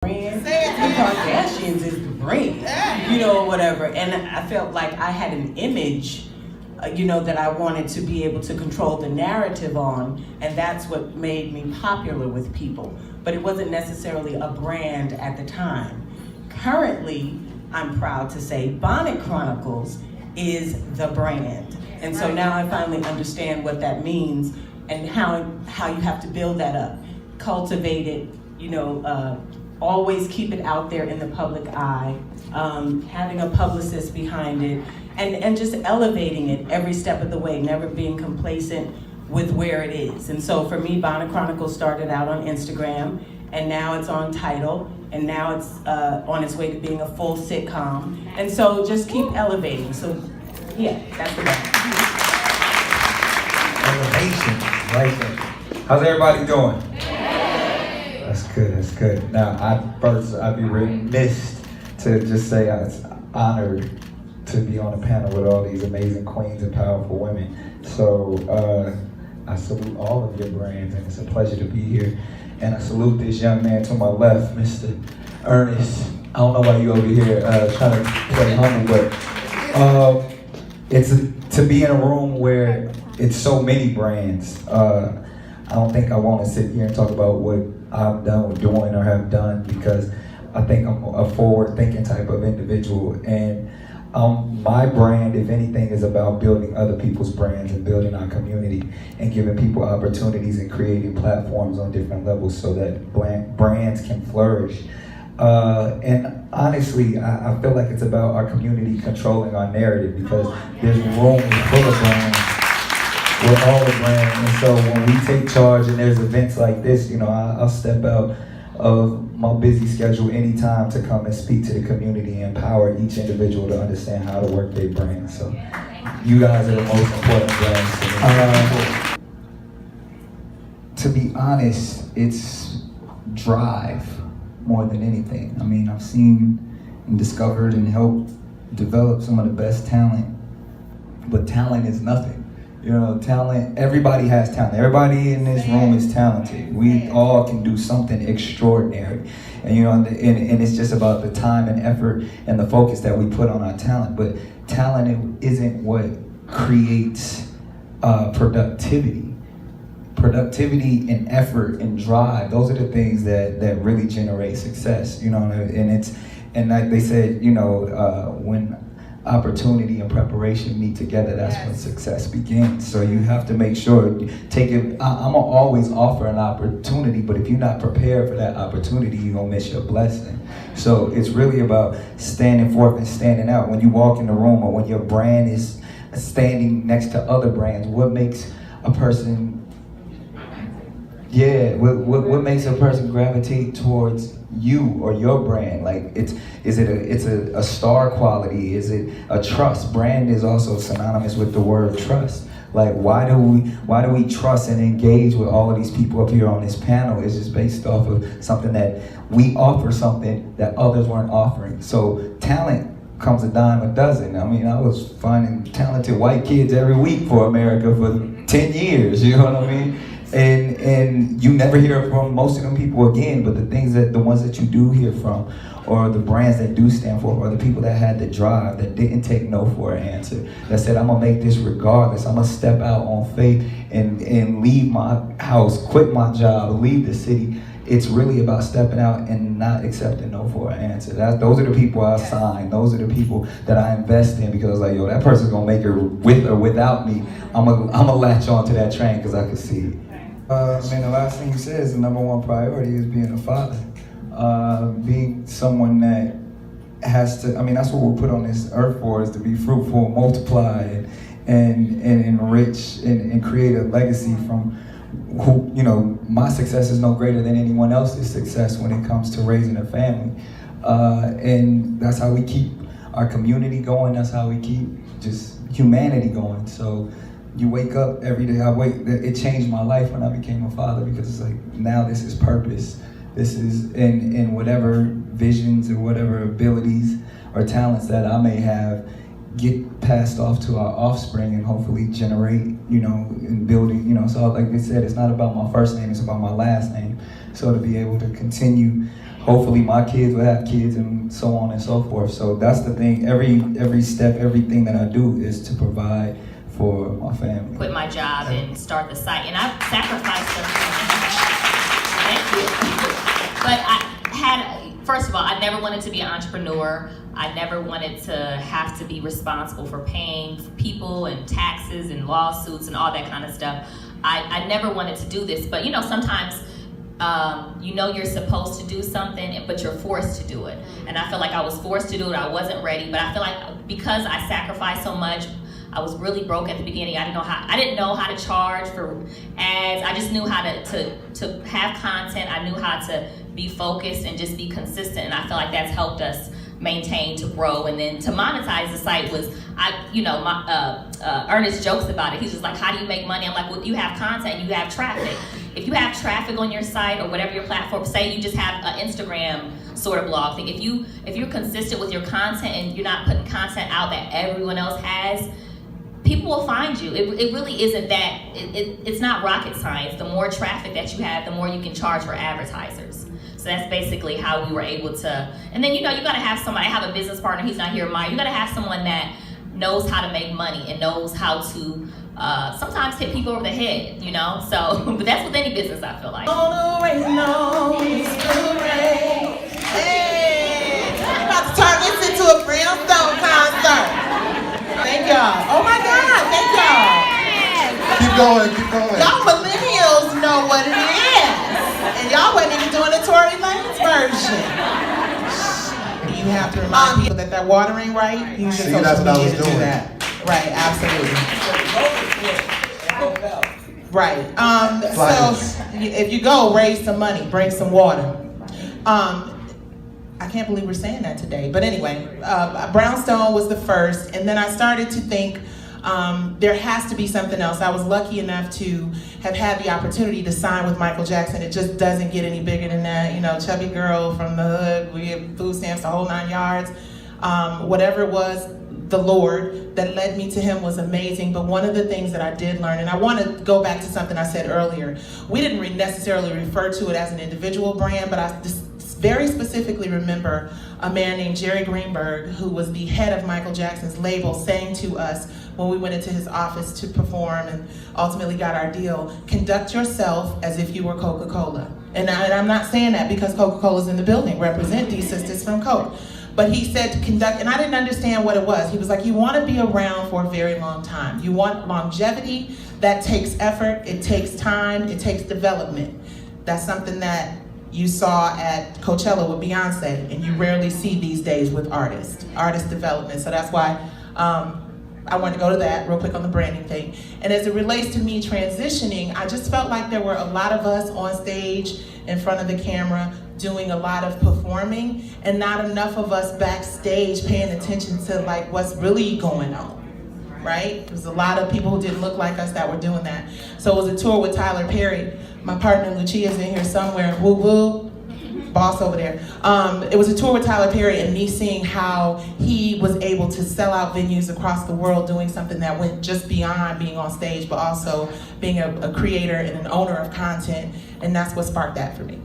brand. The Kardashians is the brand, you know, whatever. And I felt like I had an image, you know, that I wanted to be able to control the narrative on, and that's what made me popular with people. But it wasn't necessarily a brand at the time. Currently, I'm proud to say Bonnet Chronicles is the brand. And so now I finally understand what that means and how you have to build that up, cultivate it, you know, always keep it out there in the public eye, having a publicist behind it, and just elevating it every step of the way, never being complacent with where it is. And so for me, Bonnet Chronicles started out on Instagram, and now it's on Tidal, and now it's on its way to being a full sitcom. And so just keep elevating. So yeah, that's the best. Elevation, right there. How's everybody doing? That's good, that's good. Now, I'd be remiss to just say I was honored to be on a panel with all these amazing queens and powerful women. So I salute all of your brands, and it's a pleasure to be here. And I salute this young man to my left, Mr. Ernest. I don't know why you over here trying to play humble, but it's to be in a room where it's so many brands. I don't think I want to sit here and talk about what I've done, doing, or have done, because I think I'm a forward-thinking type of individual. And my brand, if anything, is about building other people's brands and building our community and giving people opportunities and creating platforms on different levels so that brands can flourish. And honestly, I feel like it's about our community controlling our narrative, because there's rooms full of brands with all the brands. And so when we take charge and there's events like this, you know, I'll step out of my busy schedule anytime to come and speak to the community and empower each individual to understand how to work their brand. So you guys are the most important brands to me. To be honest, it's drive more than anything. I mean, I've seen and discovered and helped develop some of the best talent, but talent is nothing. You know, talent, everybody has talent. Everybody in this room is talented. We all can do something extraordinary. And you know, and it's just about the time and effort and the focus that we put on our talent. But talent isn't what creates productivity. Productivity and effort and drive, those are the things that really generate success. You know, and like they said, you know, when opportunity and preparation meet together, that's when success begins. So you have to make sure, take it. I'm gonna always offer an opportunity, but if you're not prepared for that opportunity, you're gonna miss your blessing. So it's really about standing forth and standing out. When you walk in the room, or when your brand is standing next to other brands, what makes a person, what makes a person gravitate towards you or your brand? Like, is it a star quality? Is it a trust? Brand is also synonymous with the word trust. Like, why do we trust and engage with all of these people up here on this panel? It's just based off of something that we offer, something that others weren't offering. So talent comes a dime a dozen. I mean, I was finding talented white kids every week for America for 10 years, you know what I mean? And you never hear from most of them people again, but the ones that you do hear from, or the brands that do stand for, or the people that had the drive, that didn't take no for an answer, that said, I'm gonna make this regardless, I'm gonna step out on faith and leave my house, quit my job, leave the city. It's really about stepping out and not accepting no for an answer. Those are the people I sign. Those are the people that I invest in, because like, yo, that person's gonna make it with or without me. I'm gonna latch onto that train because I can see it. The last thing you said is the number one priority is being a father. Being someone that has to, that's what we're put on this earth for, is to be fruitful, multiply, and enrich and create a legacy from who, you know, my success is no greater than anyone else's success when it comes to raising a family. And that's how we keep our community going. That's how we keep just humanity going. So you wake up every day. It changed my life when I became a father, because it's like, now this is purpose. This is in whatever visions or whatever abilities or talents that I may have, get passed off to our offspring and hopefully generate, you know, in building, you know. So like they said, it's not about my first name, it's about my last name. So to be able to continue hopefully my kids will have kids and so on and so forth. So that's the thing. Every step, everything that I do is to provide for my family. Quit my job and start the site, and I've sacrificed Thank you. But first of all, I never wanted to be an entrepreneur. I never wanted to have to be responsible for paying people and taxes and lawsuits and all that kind of stuff. I never wanted to do this, but sometimes you're supposed to do something, but you're forced to do it. And I feel like I was forced to do it. I wasn't ready, but I feel like because I sacrificed so much, I was really broke at the beginning. I didn't know how to charge for ads. I just knew how to have content. I knew how to be focused and just be consistent. And I feel like that's helped us maintain to grow. And then to monetize the site was, Ernest jokes about it. He's just like, how do you make money? I'm like, well, you have content, you have traffic. If you have traffic on your site or whatever your platform, say you just have an Instagram sort of blog thing. If you're consistent with your content and you're not putting content out that everyone else has, people will find you. It really isn't that, it's not rocket science. The more traffic that you have, the more you can charge for advertisers. So that's basically how we were able to, and then you gotta have somebody, I have a business partner, he's not here, Maya, you gotta have someone that knows how to make money and knows how to sometimes hit people over the head, so, but that's with any business, I feel like. Hey, I'm about to turn this into a Brimstone concert. Thank y'all. Oh my God, thank y'all. Keep going. Y'all millennials know what it is. And y'all wasn't even doing the Tory Lanez version. You have to remind people that water ain't right. Use your social that's what I media was to do doing. that. Right, absolutely. Right. So if you go, raise some money, bring some water. I can't believe we're saying that today. But anyway, Brownstone was the first, and then I started to think there has to be something else. I was lucky enough to have had the opportunity to sign with Michael Jackson. It just doesn't get any bigger than that. Chubby girl from the hood, we get food stamps the whole 9 yards. Whatever it was, the Lord that led me to him was amazing. But one of the things that I did learn, and I want to go back to something I said earlier, we didn't necessarily refer to it as an individual brand, but I just very specifically remember a man named Jerry Greenberg, who was the head of Michael Jackson's label, saying to us when we went into his office to perform and ultimately got our deal, conduct yourself as if you were Coca-Cola. And I'm not saying that because Coca-Cola's in the building, represent these sisters from Coke. But he said to conduct, and I didn't understand what it was. He was like, you want to be around for a very long time. You want longevity. That takes effort, it takes time, it takes development. That's something that you saw at Coachella with Beyonce, and you rarely see these days with artist development. So that's why I wanted to go to that real quick on the branding thing. And as it relates to me transitioning, I just felt like there were a lot of us on stage in front of the camera doing a lot of performing and not enough of us backstage paying attention to like what's really going on, right? There's a lot of people who didn't look like us that were doing that. So it was a tour with Tyler Perry. My partner Lucia's in here somewhere, woo woo, boss over there. It was a tour with Tyler Perry and me seeing how he was able to sell out venues across the world doing something that went just beyond being on stage, but also being a creator and an owner of content, and that's what sparked that for me.